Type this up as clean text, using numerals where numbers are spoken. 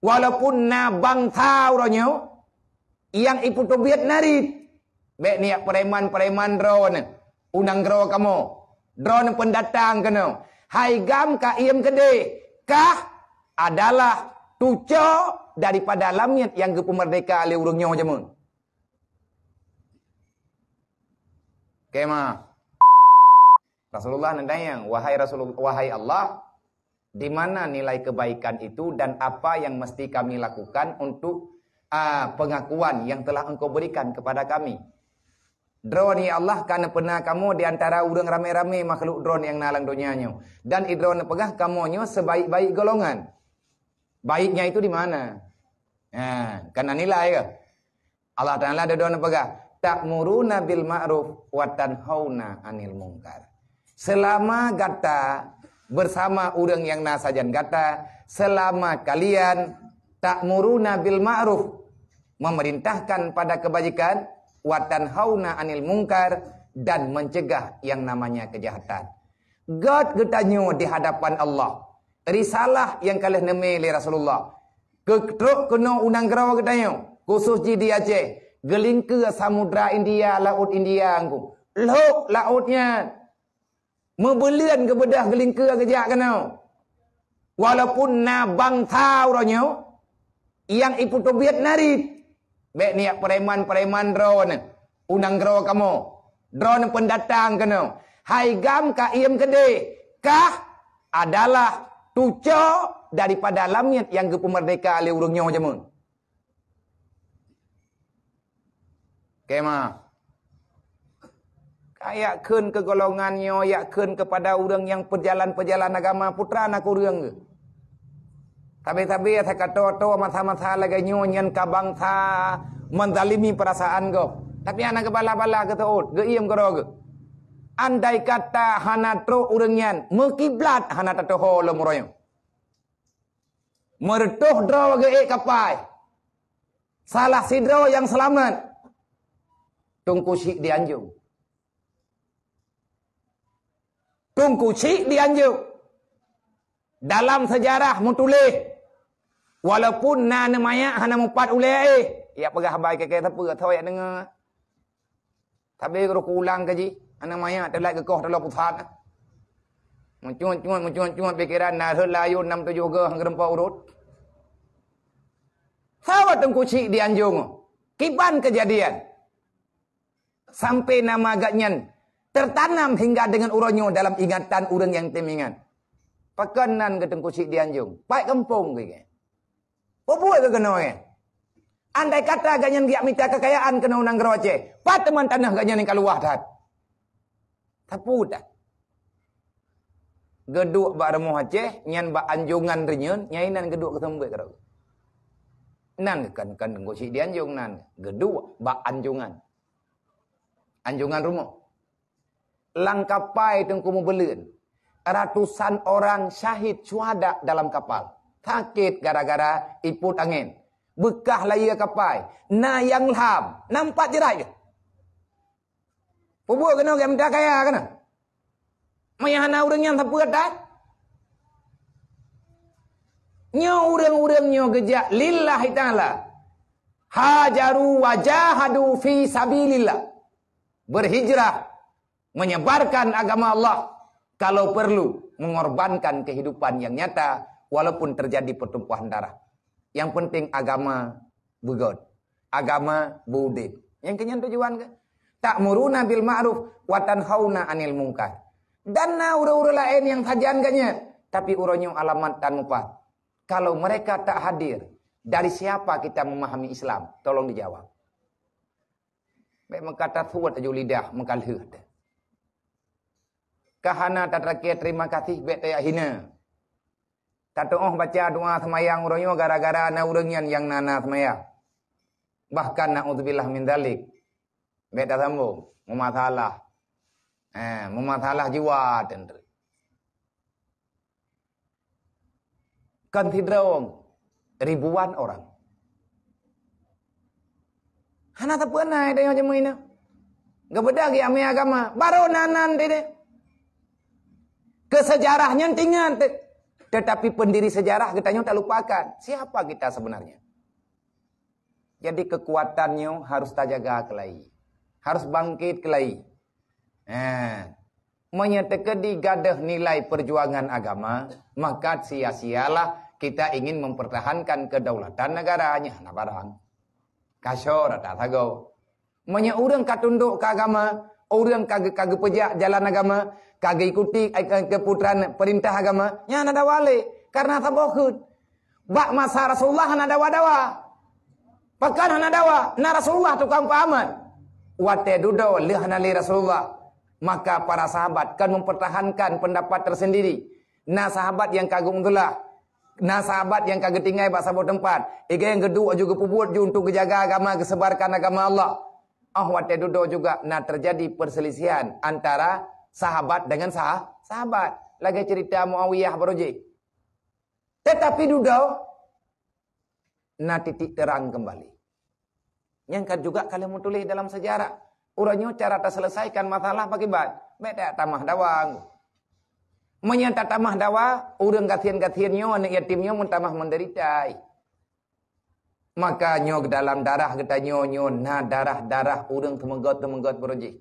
Walaupun na bang thau ronyo yang ipu to biat narit. Bek niak preman-preman drone. Unang draw kamu. Drone pendatang kena. Hai gam ka iem kede. Kah adalah tuco daripada lamit yang ke pemerdeka oleh urungnya jamun. Kema. Rasulullah nandayang, wahai Rasulullah, wahai Allah, di mana nilai kebaikan itu dan apa yang mesti kami lakukan untuk pengakuan yang telah engkau berikan kepada kami. Drone ya Allah, karena pernah kamu di antara urang rame-rame makhluk drone yang nalang dunianya. Dan drone pegah kamunya sebaik-baik golongan. Baiknya itu di mana? Karena nilai ya. Allah Ta'ala ada drone pegah. Ta'muruna bil ma'ruf wa tanhauna 'anil munkar. Selama gata bersama urang yang nasajan gata, selama kalian ta'muruna bil ma'ruf, memerintahkan pada kebajikan, wa tanhauna 'anil munkar, dan mencegah yang namanya kejahatan. God getanyo di hadapan Allah. Risalah yang kalian neme li Rasulullah. Ketruk kena unang gerawa getanyo, khusus di Aceh. Geling ke samudra India, laut India angku. Lok lautnya. Membelian ke bedah geling ke kejak kena. Walaupun na bang thau ronyo yang ipu to biat narit. Bek niak preman-preman drone. Unang gerawa kamu. Drone pendatang kena. Hai gam ka iem kede. Kah adalah tuco daripada lamit yang ke pemerdeka oleh urungnya jamun. Kema. Kayak kun ke golongannya, yak kun kepada orang yang perjalan agama putra anak urang ke. Tapi saya kata to masa-masa lagi nyon kabang tha menzalimi perasaan go. Tapi anak kebala-bala ke taut, ge iem ke roge. Andai kata hanatro urangnya mekiblat hanatato ho lemuroyo. Mertuh draw ge kapai. Salah sidro yang selamat. Tungku syik dianjung. Tungku syik dianjung. Dalam sejarah mutulih. Walaupun na namanya hana mupat uleh. Ya pegah baik ke apa tahu ya dengar. Tapi kalau ulang kaji, namanya telah kekoh dalam pusat. Mencuat pikiran na helayu 6 7 ge ngrempa urut. Sawa tungku syik dianjung. Kiban kejadian. Sampai nama agaknya tertanam hingga dengan uronyo dalam ingatan orang yang temingan. Pakanan ke tengkusik dianjung. Baik kampung ke. Apa buat ke kena ke? Andai kata agaknya giak minta kekayaan kena unang geroce. Pak teman tanah agaknya ni kaluah dah. Tapi dah. Geduk bak remuh Aceh, nyan bak anjungan renyun, nyainan geduk ketembek kerau. Nan kan tengkusik dianjung nan. Geduk bak anjungan. Anjungan rumah. Langkapai tengku membelin. Ratusan orang syahid syuhada dalam kapal. Sakit gara-gara iput angin. Bekah layar kapai. Na yang lam. Nampak jerai ke? Pubuk kena ke minta kaya kena? Mayahana orang yang tak dah. Nyo orang-orang nyo gejak lillahi ta'ala. Hajaru wajahadu fi sabilillah. Berhijrah, menyebarkan agama Allah, kalau perlu mengorbankan kehidupan yang nyata, walaupun terjadi pertumpahan darah. Yang penting agama bugod, agama budit. Yang kenyan tujuan ke? Ta'muruna bil ma'ruf wa tanhauna 'anil munkar. Dan ura-ura lain yang sajian kanya, tapi uranya alamat dan mupat. Kalau mereka tak hadir, dari siapa kita memahami Islam? Tolong dijawab. Baik mengkata suat aju lidah mengkalhut. Kahana tatrakia terima kasih baik tayak hina. Tatoh baca doa semayang uranyo gara-gara na urangian yang nana semayang. Bahkan na'udzubillah min dzalik. Baik tak sambung. Memasalah. Memasalah jiwa tentu. Kan tidrawang ribuan orang. Hana tak pernah ada yang macam ini. Gak beda ke ame agama. Baru nanan dede. Kesejarahnya tinggal. Tetapi pendiri sejarah katanya tak lupakan. Siapa kita sebenarnya? Jadi kekuatannya harus terjaga kelai. Harus bangkit kelai. Menyatakan digadah nilai perjuangan agama, maka sia-sialah kita ingin mempertahankan kedaulatan negaranya. Nah barang. Kasor tak tahu. Menya orang katunduk ke agama, orang kagak pejak jalan agama, kagak ikuti keputusan perintah agama, nya nada wale karena tabokut. Bak masa Rasulullah nada wadawa. Pakan nada wa, na Rasulullah tukang pahaman. Wate dudo lihna li Rasulullah. Maka para sahabat kan mempertahankan pendapat tersendiri. Nah sahabat yang kagum itulah. Nah sahabat yang kagak tinggal bak sabut tempat. Ega yang kedua juga puput untuk kejaga agama, kesebarkan agama Allah. Wate dudo juga nah terjadi perselisihan antara sahabat dengan sahabat. Lagi cerita Muawiyah baroji. Tetapi dudo nah titik terang kembali. Yang kan juga kalian mau tulis dalam sejarah. Urangnya cara terselesaikan masalah pakai bat. Beda tamah dawang. Menyata tamah dawa, urang gatian-gatiannya, anak yatimnya mentamah menderita. Maka nyok dalam darah kita nyonyo, nah darah-darah urang temegot beroji.